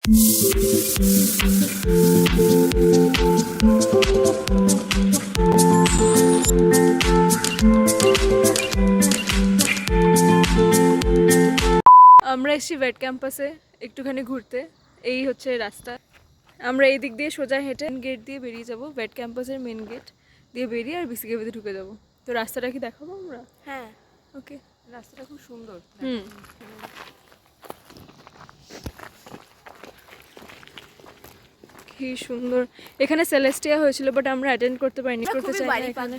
আমরা এসেছি ওয়েট ক্যাম্পাসে একটুখানি ঘুরতে। এই হচ্ছে রাস্তা, আমরা এই দিক দিয়ে সোজা হেঁটে গেট দিয়ে বেরিয়ে যাব, ওয়েট ক্যাম্পাসের মেন গেট দিয়ে বেরিয়ে আর বিসি ক্যাফেতে ঢুকে যাব। তো রাস্তাটা কি দেখাবো আমরা? হ্যাঁ ওকে, রাস্তাটা খুব সুন্দর। কি সুন্দর। এখানে সেলেস্টিয়া হয়েছিল বাট আমরা অ্যাটেন্ড করতে পারিনি, করতে চাই না এখানে।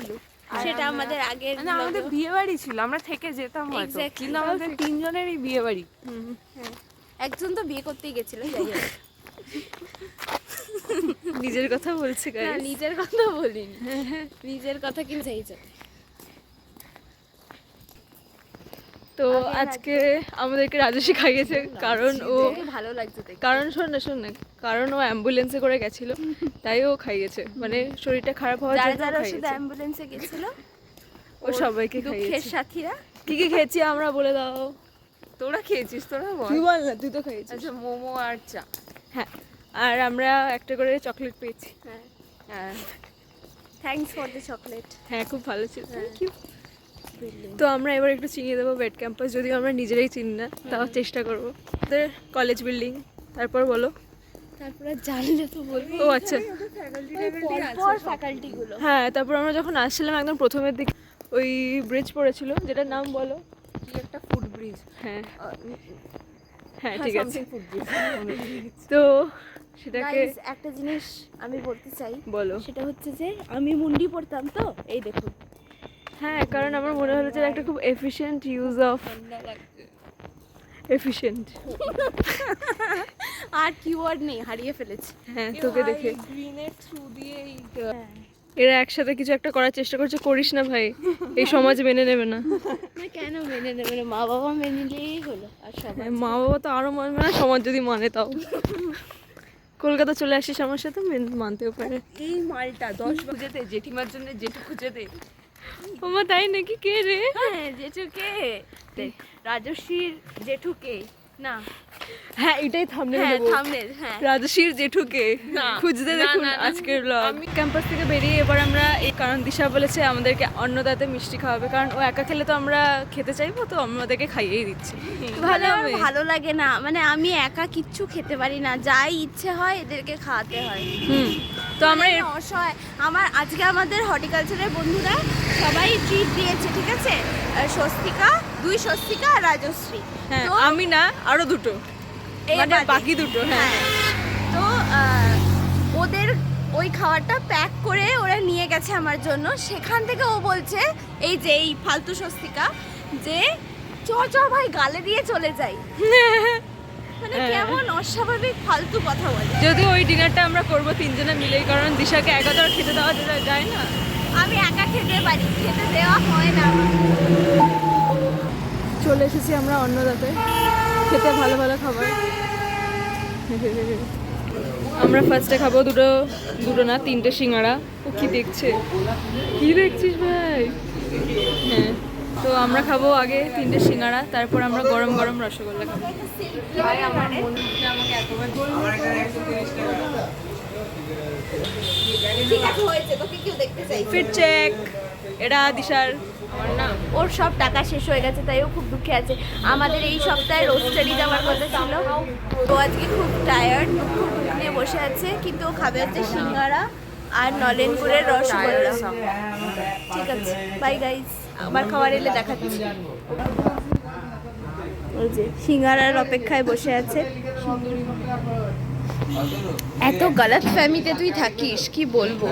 সেটা আমাদের আগের না, আমাদের বিয়ে বাড়ি ছিল, আমরা থেকে যেতাম হয়তো, কিন্তু আমাদের তিনজনেরই বিয়ে বাড়ি। হ্যাঁ, একজন তো বিয়ে করতেই গেছিল, যাই হোক। নিজের কথা বলছে না, গাইস, নিজের কথা বলিনি, নিজের কথা কিন্তু চাই যাবে। তো আজকে আমাদেরকে রাজস্বী খাইয়েছে কারণ ও ভালো লাগছে দেখতে। কারণ শোন না কারণ ও অ্যাম্বুলেন্সে করে গেছিল, তাই ও খাইয়েছে। মানে শরীরটা খারাপ হওয়ার যারা জন্য যারা খাইয়েছে। শুধু অ্যাম্বুলেন্সে গেছিল ও সবাইকে দুঃখের খাইয়েছে। সাথীরা। কি কি খেয়েছি আমরা বলে দাও। তোরা খেয়েছিস? তোরা বল। তুই বল না, তুই তো খাইয়েছিস। আচ্ছা, মোমো আর চা। হ্যাঁ, আর আমরা একটা করে চকলেট পেয়েছি। হ্যাঁ, হ্যাঁ, থ্যাঙ্কস ফর দ্য চকলেট। হ্যাঁ, খুব ভালো ছিল। Thank you. তো আমরা এবার একটু চিনিয়ে দেবো ওয়েট ক্যাম্পাস, যদিও আমরা নিজেরাই চিনি না, তাও চেষ্টা করবো। আমাদের কলেজ বিল্ডিং, তারপর বলো। তারপরে জানলে তো বলবো। ও আচ্ছা, পর ফ্যাকাল্টি গুলো। হ্যাঁ, তারপর আমরা যখন আসছিলাম একদম প্রথমের দিকে ওই ব্রিজ পড়েছিল, যেটার নাম বলো। কি একটা ফুড ব্রিজ। হ্যাঁ হ্যাঁ, ঠিক আছে। Food bridge. তো সেটাকে Guys, একটা জিনিস আমি বলতে চাই, বলো। সেটা হচ্ছে যে আমি মুন্ডি পড়তাম, তো এই দেখুন। হ্যাঁ, কারণ আমার মনে হলো যে একটা খুব এফিশিয়েন্ট ইউজ অফ এফিশিয়েন্ট। আর কিওয়ার্ড নেই, হারিয়ে ফেলেছি। হ্যাঁ, তোকে দেখে গ্রিনের থ্রু দিয়ে এরা একসাথে কিছু একটা করার চেষ্টা করছে। করিস না ভাই, এই সমাজ মেনে নেবে না। না, কেন মেনে নেবে না? মা বাবা মেনে নিলেই হলো। আর সবাই হ্যাঁ, মা বাবা তো আরো মানবে না, সমাজ যদি মানে তাও। কলকাতা চলে আসিস আমার সাথে, মানতেও পারে। এই মালটা 10 খুঁজে দে, জেঠিমার জন্য জেঠু খুঁজে দে। ওমা, তাই নাকি? কে রে? হ্যাঁ, জেঠুকে, রাজস্বীর জেঠুকে না। হ্যাঁ, এটাই থাম্বনেল হ্যাঁ, দেবো। থাম্বনেল। হ্যাঁ, রাজস্বীর জেঠুকে না, খুঁজতে না, দেখুন না, না। আজকের ব্লগ। আমি ক্যাম্পাস থেকে বেরিয়ে এবার আমরা এই, কারণ দিশা বলেছে আমাদেরকে অন্নদাতে মিষ্টি খাওয়াবে, কারণ ও একা খেলে তো আমরা খেতে চাইবো, তো আমাদেরকে খাইয়েই দিচ্ছি। ভালো আমার হবে। ভালো লাগে না, মানে আমি একা কিচ্ছু খেতে পারি না, যাই ইচ্ছে হয় এদেরকে খাওয়াতে হয়। তো আমরা মানে অসহায়। আজকে আমাদের হর্টিকালচারের বন্ধুরা সবাই ট্রিট দিয়েছে, ঠিক আছে? স্বস্তিকা, 2 স্বস্তিকা আর রাজশ্রী। হ্যাঁ, তো আমি না, আরো দুটো, এই মানে বাদে। বাকি দুটো। হ্যাঁ, তো ওদের ওই খাবারটা প্যাক করে ওরা নিয়ে গেছে আমার জন্য। সেখান থেকে ও বলছে, এই যে এই ফালতু স্বস্তিকা, যে চ চ ভাই গালে দিয়ে চলে যাই। মানে কেমন অস্বাভাবিক ফালতু কথা বলে। যদি ওই ডিনারটা আমরা করবো তিনজনে মিলেই, কারণ দিশাকে একা তো আর খেতে দেওয়া যায় না। আমি একা খেতে পারি, খেতে দেওয়া হয় না। চলে এসেছি আমরা অন্নদাতে খেতে, ভালো ভালো খাবার। আমরা ফার্স্টে খাবো দুটো না 3টে সিঙ্গাড়া। ও কি দেখছে, কি দেখছিস ভাই? হ্যাঁ, তো আমরা খাবো আগে 3টে সিঙ্গাড়া, তারপর আমরা গরম গরম রসগোল্লা খাবো। ভাই, আমার মনে হচ্ছে আমাকে এতবার ঠিক আছে, হয়েছে, তোকে কেউ দেখতে চাই। Fit check. এটা দিশার। আমার না ওর সব টাকা শেষ হয়ে গেছে, তাই ও খুব দুঃখে আছে। আমাদের এই সপ্তাহে রোস্টারি যাওয়ার কথা ছিল, তো আজকে খুব টায়ার্ড, দুঃখ নিয়ে বসে আছে। কিন্তু ও খাবে হচ্ছে সিঙ্গারা আর নলেনপুরের রসগোল্লা। ঠিক আছে, বাই গাইস, আবার খাবার এলে দেখাচ্ছি। ওই যে সিঙ্গারার অপেক্ষায় বসে আছে। এত গলত ফ্যামিলিতে তুই থাকিস, কি বলবো।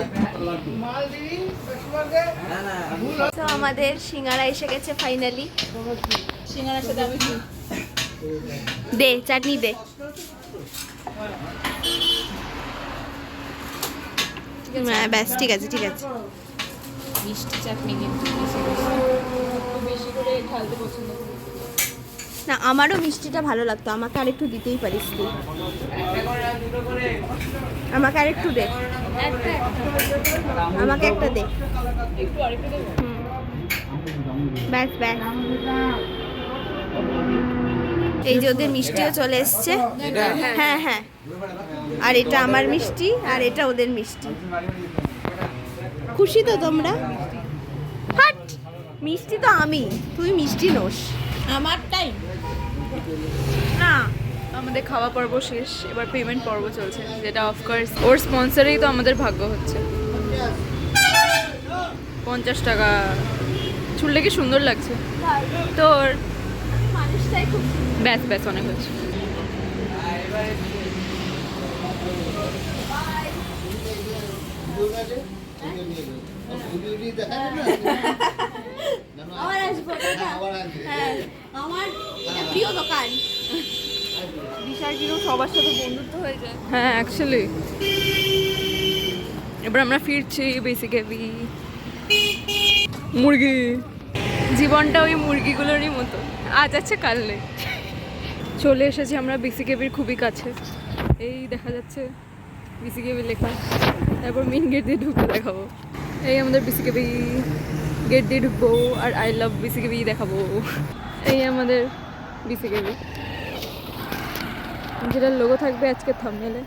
তো আমাদের সিঙ্গারা এসে গেছে ফাইনালি। সিঙ্গারার সাথে আমি দে চাটনি দে। হ্যাঁ, ব্যাস, ঠিক আছে ঠিক আছে। মিষ্টি চাটনি কিন্তু বেশি করে ঢালতে পছন্দ করি। না, আমারও মিষ্টিটা ভালো লাগতো, আমাকে আরেকটু দিতেই পারিস তুই। আমাকে আরেকটু দে, আমাকে একটা দে। একটু আরেকটু দেবো। ব্যাস ব্যাস। এই যে ওদের মিষ্টিও চলে এসছে। হ্যাঁ হ্যাঁ, আর এটা আমার মিষ্টি আর এটা ওদের মিষ্টি। খুশি তো তোমরা? হাট, মিষ্টি তো আমি, তুই মিষ্টি নোস। আমারটাই না, আমাদের খাওয়া পর্ব শেষ, এবার পেমেন্ট পর্ব চলছে, যেটা অফকোর্স ওর স্পন্সরেই তো আমাদের ভাগ্য হচ্ছে। 50 টাকা। চুলটা কি সুন্দর লাগছে তোর। মানুষটাই খুব ব্যাস ব্যাস, অনেক হচ্ছে। আবার আসবো। হ্যাঁ, আমার এটা প্রিয় দোকান। বিশাল কিরকম সবার সাথে বন্ধুত্ব হয়ে যায়। হ্যাঁ অ্যাকচুয়ালি। এবার আমরা ফিরছি বেসিক্যালি। মুরগি, জীবনটা ওই মুরগিগুলোরই মতো, আজ আছে কাল নেই। চলে এসেছি আমরা বিসিকেবির খুবই কাছে, এই দেখা যাচ্ছে বিসিকেবি লেখা। তারপর মেন গেট দিয়ে ঢুকে দেখাবো। এই আমাদের বিসিকেবি, গেট দিয়ে ঢুকবো আর আই লাভ বিসিকেবি দেখাবো। এই আমাদের বিসিকেবি, যেটার লোগো থাকবে আজকে থাম্বনেলে।